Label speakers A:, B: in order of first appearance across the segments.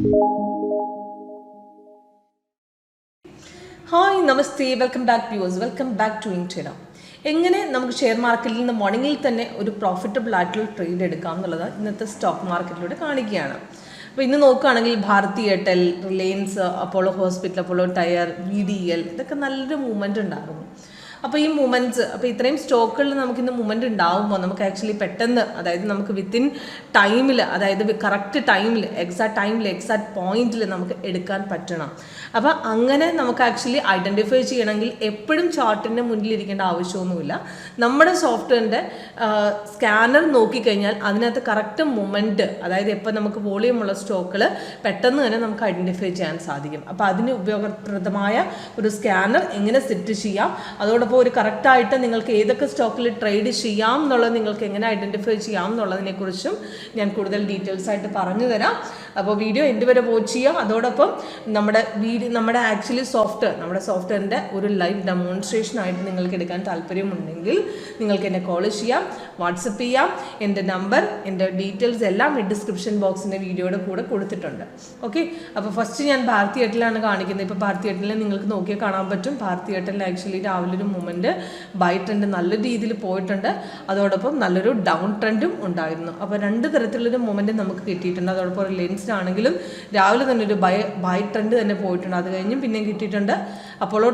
A: Hi, Namaste, welcome back viewers, welcome back to WinTrader. എങ്ങനെ നമുക്ക് share മാർക്കറ്റിൽ നിന്ന് മോർണിംഗിൽ തന്നെ ഒരു പ്രോഫിറ്റബിൾ ആയിട്ടുള്ള ട്രേഡ് എടുക്കാം എന്നുള്ളത് ഇന്നത്തെ സ്റ്റോക്ക് മാർക്കറ്റിലൂടെ കാണിക്കുകയാണ്. അപ്പോൾ ഇന്ന് നോക്കുകയാണെങ്കിൽ Bharti Airtel, Reliance, Apollo hospital, Apollo tyre, VDL ഇതൊക്കെ നല്ലൊരു മൂവ്മെൻറ്റ് ഉണ്ടായിരുന്നു. അപ്പോൾ ഈ മൂവ്മെൻറ്റ്സ്, അപ്പോൾ ഇത്രയും സ്റ്റോക്കുകളിൽ നമുക്കിന്ന് മൂവ്മെൻറ്റ് ഉണ്ടാകുമ്പോൾ നമുക്ക് ആക്ച്വലി പെട്ടെന്ന്, അതായത് നമുക്ക് വിത്തിൻ ടൈമിൽ, അതായത് കറക്റ്റ് ടൈമിൽ, എക്സാക്ട് പോയിന്റിൽ നമുക്ക് എടുക്കാൻ പറ്റണം. അപ്പോൾ അങ്ങനെ നമുക്ക് ആക്ച്വലി ഐഡൻറ്റിഫൈ ചെയ്യണമെങ്കിൽ എപ്പോഴും ചാർട്ടിൻ്റെ മുന്നിലിരിക്കേണ്ട ആവശ്യമൊന്നുമില്ല. നമ്മുടെ സോഫ്റ്റ്വെയറിൻ്റെ സ്കാനർ നോക്കിക്കഴിഞ്ഞാൽ അതിനകത്ത് കറക്റ്റ് മൂവ്മെൻറ്റ്, അതായത് എപ്പോൾ നമുക്ക് വോളിയമുള്ള സ്റ്റോക്കുകൾ പെട്ടെന്ന് തന്നെ നമുക്ക് ഐഡൻറ്റിഫൈ ചെയ്യാൻ സാധിക്കും. അപ്പോൾ അതിന് ഉപയോഗപ്രദമായ ഒരു സ്കാനർ എങ്ങനെ സെറ്റ് ചെയ്യാം, അതോടൊപ്പം ഒരു കറക്റ്റായിട്ട് നിങ്ങൾക്ക് ഏതൊക്കെ സ്റ്റോക്കിൽ ട്രേഡ് ചെയ്യാം എന്നുള്ളത് നിങ്ങൾക്ക് എങ്ങനെ ഐഡൻറ്റിഫൈ ചെയ്യാം എന്നുള്ളതിനെക്കുറിച്ചും ഞാൻ കൂടുതൽ ഡീറ്റെയിൽസ് ആയിട്ട് പറഞ്ഞു തരാം. അപ്പോൾ വീഡിയോ എൻ്റെ വരെ വാച്ച് ചെയ്യുക. അതോടൊപ്പം നമ്മുടെ ആക്ച്വലി നമ്മുടെ സോഫ്റ്റ്വെയറിൻ്റെ ഒരു ലൈവ് ഡെമോൺസ്ട്രേഷൻ ആയിട്ട് നിങ്ങൾക്ക് എടുക്കാൻ താല്പര്യമുണ്ടെങ്കിൽ നിങ്ങൾക്ക് എന്നെ കോൾ ചെയ്യാം, വാട്സപ്പ് ചെയ്യാം. എൻ്റെ നമ്പർ, എൻ്റെ ഡീറ്റെയിൽസ് എല്ലാം ഈ ഡിസ്ക്രിപ്ഷൻ ബോക്സിൻ്റെ വീഡിയോയുടെ കൂടെ കൊടുത്തിട്ടുണ്ട്. ഓക്കെ, അപ്പോൾ ഫസ്റ്റ് ഞാൻ ഭാരതി എയർടെലാണ് കാണിക്കുന്നത്. ഇപ്പോൾ ഭാരതി എയർടെലിനെ നിങ്ങൾക്ക് നോക്കിയാൽ കാണാൻ പറ്റും. ഭാരതി എയർടെലിൽ ആക്ച്വലി രാവിലെ ഒരു മൂവ്മെൻറ്റ് ബൈ ട്രെൻഡ് നല്ല രീതിയിൽ പോയിട്ടുണ്ട്. അതോടൊപ്പം നല്ലൊരു ഡൗൺ ട്രെൻഡും ഉണ്ടായിരുന്നു. അപ്പോൾ രണ്ട് തരത്തിലുള്ളൊരു മൂവ്മെൻറ്റ് നമുക്ക് കിട്ടിയിട്ടുണ്ട്. അതോടൊപ്പം റിലയൻസിനാണെങ്കിലും രാവിലെ തന്നെ ഒരു ബൈ ട്രെൻഡ് തന്നെ പോയിട്ടുണ്ട്. അത് കഴിഞ്ഞും പിന്നെയും കിട്ടിയിട്ടുണ്ട്. അപ്പോളോ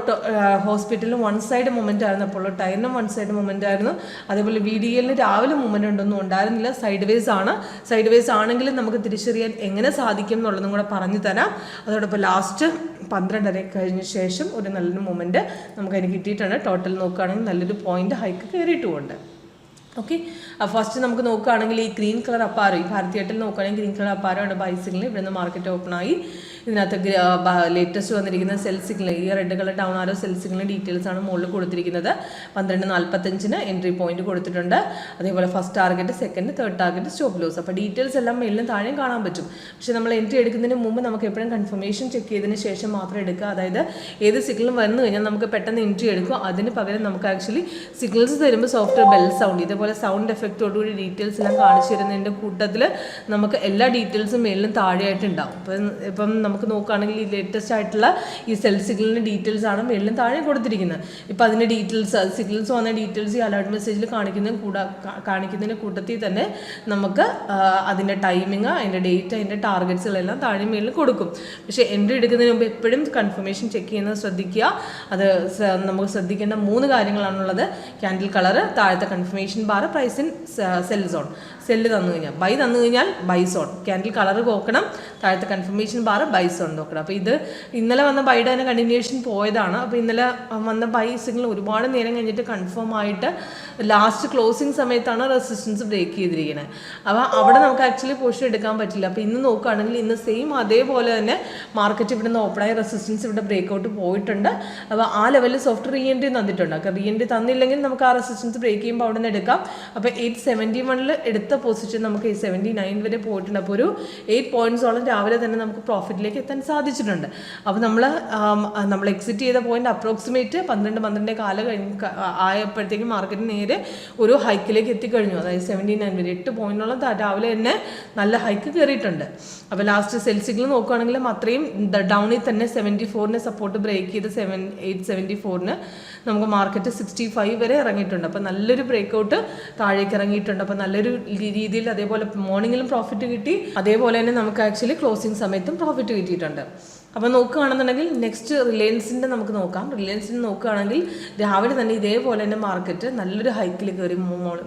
A: ഹോസ്പിറ്റലിലും വൺ സൈഡ് മൂവ്മെൻ്റ് ആയിരുന്നു, അപ്പോളോ ടയറിനും വൺ സൈഡ് മൂവ്മെൻ്റ് ആയിരുന്നു. അതേപോലെ VDLന് രാവിലെ മൂവ്മെൻറ്റ് ഉണ്ടൊന്നും ഉണ്ടായിരുന്നില്ല, സൈഡ് വേസ് ആണെങ്കിലും നമുക്ക് തിരിച്ചറിയാൻ എങ്ങനെ സാധിക്കും എന്നുള്ളതും കൂടെ പറഞ്ഞു തരാം. അതോടൊപ്പം ലാസ്റ്റ് 12:30 കഴിഞ്ഞ ശേഷം ഒരു നല്ലൊരു മൂവ്മെൻറ്റ് നമുക്കതിന് കിട്ടിയിട്ടുണ്ട്. ടോട്ടൽ നോക്കുകയാണെങ്കിൽ നല്ലൊരു പോയിന്റ് ഹൈക്ക് കയറിയിട്ടുമുണ്ട്. ഓക്കെ, ഫസ്റ്റ് നമുക്ക് നോക്കുകയാണെങ്കിൽ ഈ ഗ്രീൻ കളർ അപ്പാരോ, ഈ ഭാരതി എയർടെൽ നോക്കുകയാണെങ്കിൽ ഗ്രീൻ കളർ അപ്പാരോ ആണ് ബൈ സിഗ്നൽ. ഇവിടെ നിന്ന് മാർക്കറ്റ് ഓപ്പൺ ആയി. ഇതിനകത്ത് ലേറ്റസ്റ്റ് വന്നിരിക്കുന്ന സെൽ സിഗ്നൽ, ഈ red colour down arrow sell signal details ആണ് മുകളിൽ കൊടുത്തിരിക്കുന്നത്. 12:45 എൻട്രി പോയിന്റ് കൊടുത്തിട്ടുണ്ട്. അതേപോലെ first target, second, third target, stop loss. അപ്പോൾ ഡീറ്റെയിൽസ് എല്ലാം മേലിലും താഴെയും കാണാൻ പറ്റും. പക്ഷേ നമ്മൾ എൻട്രി എടുക്കുന്നതിന് മുമ്പ് നമുക്ക് എപ്പോഴും കൺഫർമേഷൻ ചെക്ക് ചെയ്തതിന് ശേഷം മാത്രം എടുക്കുക. അതായത് ഏത് സിഗ്നലും വന്നു കഴിഞ്ഞാൽ നമുക്ക് പെട്ടെന്ന് എൻട്രി എടുക്കുക. അതിന് പകരം നമുക്ക് ആക്ച്വലി സിഗ്നൽസ് തരുമ്പോൾ സോഫ്റ്റ്വെയർ ബെൽ സൗണ്ട്, ഇതേപോലെ സൗണ്ട് എഫക്റ്റോടുകൂടി ഡീറ്റെയിൽസ് എല്ലാം കാണിച്ചു തരുന്നതിൻ്റെ കൂട്ടത്തിൽ നമുക്ക് എല്ലാ ഡീറ്റെയിൽസും മേലിലും താഴെയായിട്ടുണ്ടാവും. ഇപ്പം നമുക്ക് നോക്കുകയാണെങ്കിൽ ഈ ലേറ്റസ്റ്റ് ആയിട്ടുള്ള ഈ സെൽ സിഗ്നലിൻ്റെ ഡീറ്റെയിൽസ് ആണ് മേളിലും താഴെ കൊടുത്തിരിക്കുന്നത്. ഇപ്പം അതിൻ്റെ ഡീറ്റെയിൽസ്, സിഗ്നൽസ് വന്ന ഡീറ്റെയിൽസ് ഈ അലേർട്ട് മെസ്സേജിൽ കാണിക്കുന്നതിന് കൂട്ടത്തിൽ തന്നെ നമുക്ക് അതിൻ്റെ ടൈമിങ്, അതിൻ്റെ ഡേറ്റ്, അതിൻ്റെ ടാർഗറ്റ്സുകളെല്ലാം താഴെ മേളിൽ കൊടുക്കും. പക്ഷേ എൻട്രി എടുക്കുന്നതിന് മുമ്പ് എപ്പോഴും കൺഫർമേഷൻ ചെക്ക് ചെയ്യുന്നത് ശ്രദ്ധിക്കുക. അത് നമുക്ക് ശ്രദ്ധിക്കേണ്ട 3 കാര്യങ്ങളാണുള്ളത്. ക്യാൻഡിൽ കളറ്, താഴത്തെ confirmation bar, price in sell zone. Sell തന്നു കഴിഞ്ഞാൽ, ബൈ തന്നു കഴിഞ്ഞാൽ ബൈ സോൺ. ക്യാൻഡിൽ കളർ നോക്കണം, താഴത്തെ കൺഫർമേഷൻ ബാർ ബൈ സോൺ നോക്കണം. അപ്പോൾ ഇത് ഇന്നലെ വന്ന ബൈയുടെ തന്നെ കണ്ടിന്യൂഷൻ പോയതാണ്. അപ്പോൾ ഇന്നലെ വന്ന ബൈ സിഗ്നൽ ഒരുപാട് നേരം കഴിഞ്ഞിട്ട് കൺഫേം ആയിട്ട് ലാസ്റ്റ് ക്ലോസിങ് സമയത്താണ് റെസിസ്റ്റൻസ് ബ്രേക്ക് ചെയ്തിരിക്കുന്നത്. അപ്പോൾ അവിടെ നമുക്ക് ആക്ച്വലി പൊസിഷൻ എടുക്കാൻ പറ്റില്ല. അപ്പോൾ ഇന്ന് നോക്കുകയാണെങ്കിൽ ഇന്ന് സെയിം അതേപോലെ തന്നെ മാർക്കറ്റ് ഇവിടെ നിന്ന് ഓപ്പണായ റെസിസ്റ്റൻസ് ഇവിടെ ബ്രേക്ക് ഔട്ട് പോയിട്ടുണ്ട്. അപ്പോൾ ആ ലെവലിൽ സോഫ്റ്റ് റീ എൻട്രി തന്നിട്ടുണ്ട്. അപ്പോൾ റീ എൻട്രി തന്നില്ലെങ്കിൽ നമുക്ക് ആ റെസിസ്റ്റൻസ് ബ്രേക്ക് ചെയ്യുമ്പോൾ അവിടെ നിന്ന് എടുക്കാം. അപ്പോൾ 871 എടുത്ത പൊസിഷൻ നമുക്ക് 879 വരെ പോയിട്ടുണ്ട്. അപ്പോൾ ഒരു 8 പോയിന്റ്സോളം രാവിലെ തന്നെ നമുക്ക് പ്രോഫിറ്റിലേക്ക് എത്താൻ സാധിച്ചിട്ടുണ്ട്. അപ്പോൾ നമ്മൾ എക്സിറ്റ് ചെയ്ത പോയിന്റ് അപ്രോക്സിമേറ്റ് 12 ആയപ്പോഴത്തേക്കും മാർക്കറ്റ് നേരെ ഒരു ഹൈക്കിലേക്ക് എത്തിക്കഴിഞ്ഞു. അതായത് 79 വരെ 8 പോയിന്റോളം രാവിലെ തന്നെ നല്ല ഹൈക്ക് കയറിയിട്ടുണ്ട്. അപ്പോൾ ലാസ്റ്റ് സെൽ സിഗ്നൽ നോക്കുകയാണെങ്കിലും അത്രയും ഡൗണിൽ തന്നെ 74 സപ്പോർട്ട് ബ്രേക്ക് ചെയ്ത് 874 നമുക്ക് മാർക്കറ്റ് 65 വരെ ഇറങ്ങിയിട്ടുണ്ട്. അപ്പോൾ നല്ലൊരു ബ്രേക്ക്ഔട്ട് താഴേക്ക് ഇറങ്ങിയിട്ടുണ്ട്. അപ്പോൾ നല്ലൊരു രീതിയിൽ അതേപോലെ മോർണിംഗിലും പ്രോഫിറ്റ് കിട്ടി, അതേപോലെ തന്നെ നമുക്ക് ആക്ച്വലി ക്ലോസിംഗ് സമയത്തും പ്രോഫിറ്റ് കിട്ടിയിട്ടുണ്ട്. അപ്പോൾ നോക്കുകയാണെന്നുണ്ടെങ്കിൽ നെക്സ്റ്റ് റിലയൻസിൻ്റെ നമുക്ക് നോക്കാം. റിലയൻസിന് നോക്കുകയാണെങ്കിൽ രാവിലെ തന്നെ ഇതേപോലെ തന്നെ മാർക്കറ്റ് നല്ലൊരു ഹൈക്കിൽ കയറി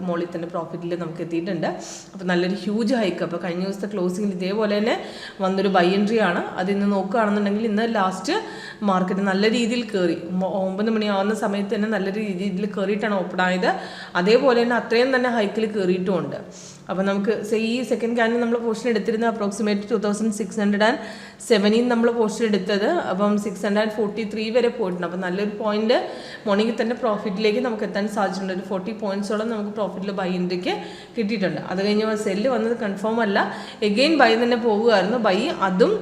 A: മോളിൽ തന്നെ പ്രോഫിറ്റിൽ നമുക്ക് എത്തിയിട്ടുണ്ട്. അപ്പോൾ നല്ലൊരു ഹ്യൂജ് ഹൈക്ക്. അപ്പോൾ കഴിഞ്ഞ ദിവസത്തെ ക്ലോസിങ്ങിൽ ഇതേപോലെ തന്നെ വന്നൊരു ബൈ എൻട്രി ആണ്. അതിന്ന് നോക്കുകയാണെന്നുണ്ടെങ്കിൽ ഇന്ന് ലാസ്റ്റ് മാർക്കറ്റ് നല്ല രീതിയിൽ കയറി 9 മണിയാവുന്ന സമയത്ത് തന്നെ നല്ലൊരു രീതിയിൽ കയറിയിട്ടാണ് ഓപ്പൺ ആയത്. അതേപോലെ തന്നെ അത്രയും തന്നെ ഹൈക്കിൽ കയറിയിട്ടുമുണ്ട്. അപ്പോൾ നമുക്ക് ഈ സെക്കൻഡ് ക്യാൻഡിൽ നമ്മൾ പോർഷൻ എടുത്തിരുന്നത് അപ്രോക്സിമേറ്റ് 2617 നമ്മൾ പോർഷൻ എടുത്തത്. അപ്പം 643 വരെ പോയിട്ടുണ്ട്. അപ്പോൾ നല്ലൊരു പോയിന്റ് മോർണിംഗിൽ തന്നെ പ്രോഫിറ്റിലേക്ക് നമുക്ക് എത്താൻ സാധിച്ചിട്ടുണ്ട്. ഒരു 40 പോയിന്റ്സോളം നമുക്ക് പ്രോഫിറ്റിൽ ബൈ എൻട്രിക്ക് കിട്ടിയിട്ടുണ്ട്. അത് കഴിഞ്ഞ് സെല്ല് വന്നത് കൺഫേം അല്ല, എഗെയിൻ ബൈ തന്നെ പോകുമായിരുന്നു. ബൈ അതും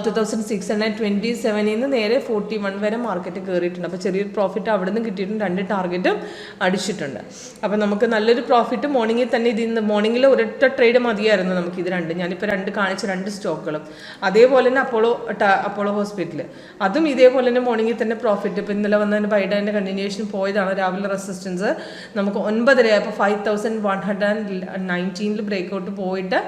A: 2627 നിന്ന് നേരെ 41 വരെ മാർക്കറ്റ് കയറിയിട്ടുണ്ട്. അപ്പോൾ ചെറിയൊരു പ്രോഫിറ്റ് അവിടെ നിന്ന് കിട്ടിയിട്ടുണ്ട്. 2 ടാർഗറ്റും അടിച്ചിട്ടുണ്ട്. അപ്പോൾ നമുക്ക് നല്ലൊരു പ്രോഫിറ്റ് മോർണിംഗിൽ തന്നെ മോർണിംഗിൽ ഉണ്ടെങ്കിൽ ഒരൊറ്റ ട്രേഡ് മതിയായിരുന്നു നമുക്ക് ഇത് രണ്ട്. ഞാനിപ്പോൾ കാണിച്ച 2 സ്റ്റോക്കുകളും. അതേപോലെ തന്നെ അപ്പോളോ ഹോസ്പിറ്റൽ, അതും ഇതേപോലെ തന്നെ മോർണിംഗിൽ തന്നെ പ്രോഫിറ്റ്. ഇപ്പോൾ ഇന്നലെ വന്നതിന് ബൈഡൻ്റെ കണ്ടിന്യൂഷൻ പോയതാണ്. രാവിലെ റെസിസ്റ്റൻസ് നമുക്ക് 9:30 ആയപ്പോൾ 5119 ബ്രേക്ക്ഔട്ട് പോയിട്ട്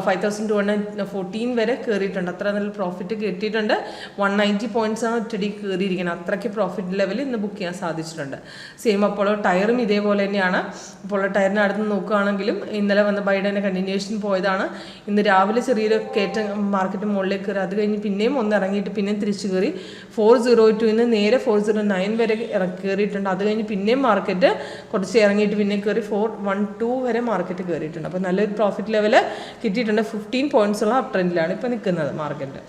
A: 5214 വരെ കയറിയിട്ടുണ്ട്. അത്ര നല്ല പ്രോഫിറ്റ് കിട്ടിയിട്ടുണ്ട്. 190 പോയിന്റ്സാണ് ഒറ്റടി കയറിയിരിക്കുന്നത്. അത്രയ്ക്ക് പ്രോഫിറ്റ് ലെവൽ ഇന്ന് ബുക്ക് ചെയ്യാൻ സാധിച്ചിട്ടുണ്ട്. സെയിം അപ്പോളോ ടയറും ഇതേപോലെ തന്നെയാണ്. അപ്പോളോ ടയറിന് അടുത്ത് നോക്കുകയാണെങ്കിലും ഇന്നലെ വന്ന ബൈഡൻ്റെ കണ്ടിന്യൂഷൻ പോയതാണ്. ഇന്ന് രാവിലെ ചെറിയൊരു കയറ്റം മാർക്കറ്റ് മുകളിലേക്ക് കയറി. അത് കഴിഞ്ഞ് പിന്നെയും ഒന്ന് ഇറങ്ങിയിട്ട് പിന്നെയും തിരിച്ചു കയറി 402 നേരെ 409 വരെ കയറിയിട്ടുണ്ട്. അത് കഴിഞ്ഞ് പിന്നെയും മാർക്കറ്റ് കുറച്ച് ഇറങ്ങിയിട്ട് പിന്നെ കയറി 412 വരെ മാർക്കറ്റ് കയറിയിട്ടുണ്ട്. അപ്പോൾ നല്ലൊരു പ്രോഫിറ്റ് ലെവൽ കിട്ടിയിട്ടുണ്ട്. 15 പോയിന്റ്സുള്ള അപ് ട്രെൻഡിലാണ് ഇപ്പോൾ നിൽക്കുന്നത് മാർക്കറ്റ്.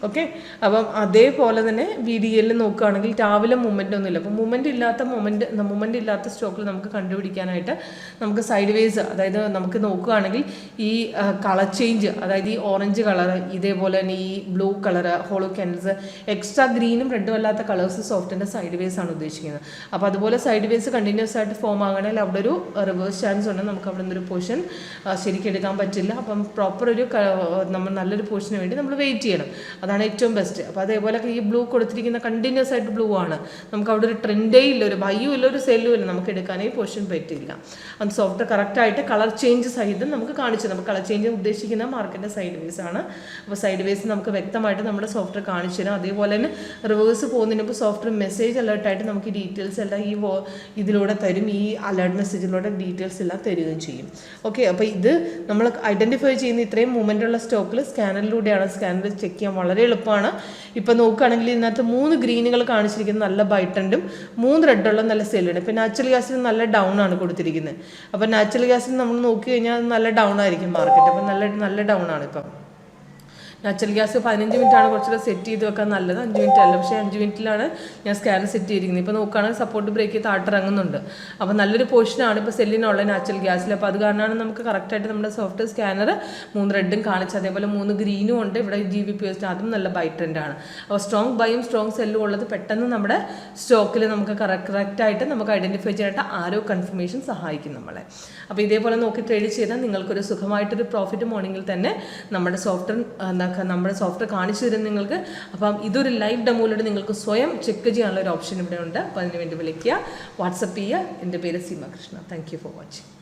A: ഓക്കെ, അപ്പം അതേപോലെ തന്നെ VDL നോക്കുകയാണെങ്കിൽ രാവിലെ മൂവ്മെൻ്റ് ഒന്നുമില്ല. അപ്പോൾ മൂവ്മെൻ്റ് ഇല്ലാത്ത സ്റ്റോക്കിൽ നമുക്ക് കണ്ടുപിടിക്കാനായിട്ട് നമുക്ക് സൈഡ് വേസ്, അതായത് നമുക്ക് നോക്കുകയാണെങ്കിൽ ഈ കളർ ചേഞ്ച്, അതായത് ഈ ഓറഞ്ച് കളർ, ഇതേപോലെ തന്നെ ഈ blue colour, hollow candles, extra ഗ്രീനും റെഡും അല്ലാത്ത കളേഴ്സ് സോഫ്റ്റിൻ്റെ സൈഡ് വേസ് ആണ് ഉദ്ദേശിക്കുന്നത്. അപ്പോൾ അതുപോലെ സൈഡ് വേസ് കണ്ടിന്യൂസ് ആയിട്ട് ഫോം ആകണമെങ്കിൽ അവിടെ ഒരു റിവേഴ്സ് ചാൻസ് ഉണ്ട്. നമുക്ക് അവിടെ നിന്നൊരു പോർഷൻ ശരിക്കും എടുക്കാൻ പറ്റില്ല. അപ്പം പ്രോപ്പർ ഒരു നമ്മൾ നല്ലൊരു പോർഷന് വേണ്ടി നമ്മൾ വെയിറ്റ് ചെയ്യണം. അതാണ് ഏറ്റവും ബെസ്റ്റ്. അപ്പോൾ അതേപോലെ ഈ ബ്ലൂ കൊടുത്തിരിക്കുന്ന കണ്ടിന്യൂസ് ആയിട്ട് ബ്ലൂ ആണ്. നമുക്ക് അവിടെ ഒരു ട്രെൻഡേ ഇല്ല, ഒരു ബൈയും ഇല്ല, ഒരു സെല്ലും ഇല്ല. നമുക്ക് എടുക്കാനേ പോർഷൻ പറ്റില്ല. അത് സോഫ്റ്റ് കറക്റ്റായിട്ട് കളർ ചേഞ്ച് സഹിതം നമുക്ക് കാണിച്ചു. നമുക്ക് കളർ ചേഞ്ച് ഉദ്ദേശിക്കുന്ന മാർക്കറ്റിൻ്റെ സൈഡ് വേസ് ആണ്. അപ്പോൾ സൈഡ് വേസ് നമുക്ക് വ്യക്തമായിട്ട് നമ്മുടെ സോഫ്റ്റ്വെയർ കാണിച്ചു തരാം. അതേപോലെ തന്നെ റിവേഴ്സ് പോകുന്നതിന് മുമ്പ് സോഫ്റ്റ്വെയർ മെസ്സേജ് അലേർട്ടായിട്ട് നമുക്ക് ഈ ഡീറ്റെയിൽസ് എല്ലാം ഇതിലൂടെ തരും. ഈ അലേർട്ട് മെസ്സേജിലൂടെ ഡീറ്റെയിൽസ് എല്ലാം തരികയും ചെയ്യും. ഓക്കെ, അപ്പോൾ ഇത് നമ്മൾ ഐഡൻറ്റിഫൈ ചെയ്യുന്ന ഇത്രയും മൂവ്മെൻ്റ് ഉള്ള സ്റ്റോക്കിൽ സ്കാനറിലൂടെയാണ്. സ്കാനറിൽ ചെക്ക് ചെയ്യാൻ വളരെ എളുപ്പമാണ്. ഇപ്പോൾ നോക്കുകയാണെങ്കിൽ ഇതിനകത്ത് 3 ഗ്രീനുകൾ കാണിച്ചിരിക്കുന്നത് നല്ല ബൈ ട്രെൻഡും 3 റെഡുള്ള നല്ല സെല്ലുണ്ട്. ഇപ്പോൾ നാച്ചുറൽ ഗ്യാസിന് നല്ല ഡൗൺ ആണ് കൊടുത്തിരിക്കുന്നത്. അപ്പോൾ നാച്ചുറൽ ഗ്യാസിന് നമ്മൾ നോക്കി കഴിഞ്ഞാൽ നല്ല ഡൗൺ ആയിരിക്കും മാർക്കറ്റ്. അപ്പോൾ നല്ല ഡൗൺ ആണ്. ഇപ്പം നാച്ചുറൽ ഗ്യാസ് 15 മിനിറ്റാണ് കുറച്ചുകൂടെ സെറ്റ് ചെയ്ത് വെക്കാൻ നല്ലത്. 5 മിനിറ്റ് അല്ല, പക്ഷേ 5 മിനിറ്റിലാണ് ഞാൻ സ്കാനർ സെറ്റ് ചെയ്തിരിക്കുന്നത്. ഇപ്പോൾ നോക്കുകയാണെങ്കിൽ സപ്പോർട്ട് ബ്രേക്ക് ചെയ്ത് താട്ടിറങ്ങുന്നുണ്ട്. അപ്പോൾ നല്ലൊരു പോർഷനാണ് ഇപ്പോൾ സെല്ലിനുള്ള നാച്ചുറൽ ഗ്യാസിൽ. അപ്പോൾ അത് കാരണമാണ് നമുക്ക് കറക്റ്റായിട്ട് നമ്മുടെ സോഫ്റ്റ് സ്കാനർ 3 റെഡും കാണിച്ച്, അതേപോലെ 3 ഗ്രീനും ഉണ്ട്. ഇവിടെ GBP അതും നല്ല ബൈ ട്രെൻഡാണ്. അപ്പോൾ സ്ട്രോങ് ബൈയും സ്ട്രോങ് സെല്ലും ഉള്ളത് പെട്ടെന്ന് നമ്മുടെ സ്റ്റോക്കിൽ നമുക്ക് കറക്റ്റായിട്ട് നമുക്ക് ഐഡൻറ്റിഫൈ ചെയ്യാനായിട്ട് ആരോ കൺഫർമേഷൻ സഹായിക്കും നമ്മളെ. അപ്പോൾ ഇതേപോലെ നോക്കി ട്രേഡ് ചെയ്താൽ നിങ്ങൾക്കൊരു സുഖമായിട്ടൊരു പ്രോഫിറ്റ് മോർണിംഗിൽ തന്നെ നമ്മുടെ സോഫ്റ്റ്വെയർ കാണിച്ചു തരും നിങ്ങൾക്ക്. അപ്പം ഇതൊരു ലൈവ് ഡെമോയിലൂടെ നിങ്ങൾക്ക് സ്വയം ചെക്ക് ചെയ്യാനുള്ള ഒരു ഓപ്ഷൻ ഇവിടെ ഉണ്ട്. അപ്പോൾ അതിന് വേണ്ടി വിളിക്കുക, വാട്സപ്പ് ചെയ്യുക. എൻ്റെ പേര് Seema Krishna. Thank you for watching.